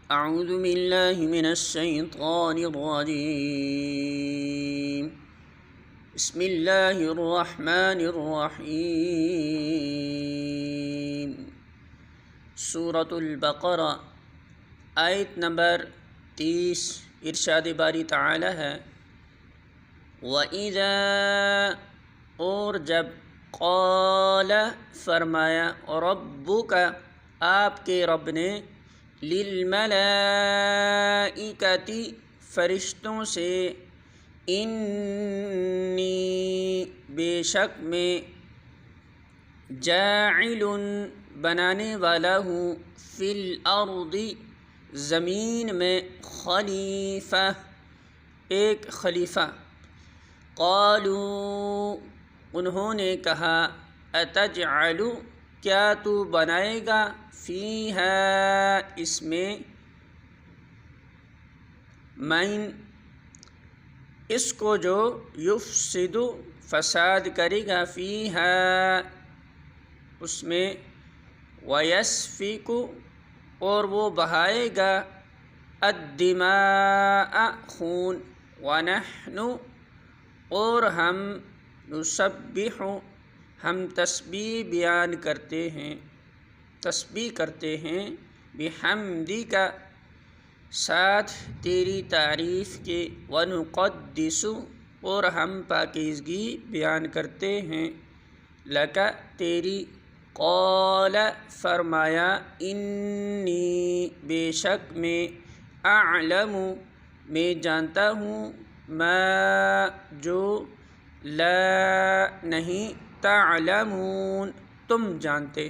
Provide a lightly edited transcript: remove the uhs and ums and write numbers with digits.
أعوذ بالله من الشيطان الرجيم. بسم الله الرحمن الرحیم. سورة البقرہ آیت نمبر 30. ارشاد باری تعالی ہے وَإِذَا اور جب قال فرمایا ربک آپ کے رب نے للملائکۃ فرشتوں سے انی بے شک میں جاعل بنانے والا ہوں فی الارض زمین میں خلیفہ ایک خلیفہ. قالوا انہوں نے کہا اتجعل کیا تو بنائے گا فیہا اس میں من اس کو جو یفسد فساد کرے گا فیہا اس میں ویسفک اور وہ بہائے گا الدماء خون ونحن اور ہم نسبح ہم تسبیح بیان کرتے ہیں تسبیح کرتے ہیں بحمدک ساتھ تیری تعریف کے ونقدس اور ہم پاکیزگی بیان کرتے ہیں لک تیری قال فرمایا انی بے شک میں اعلم میں جانتا ہوں ما جو لا نہیں تعلمون تم جانتے.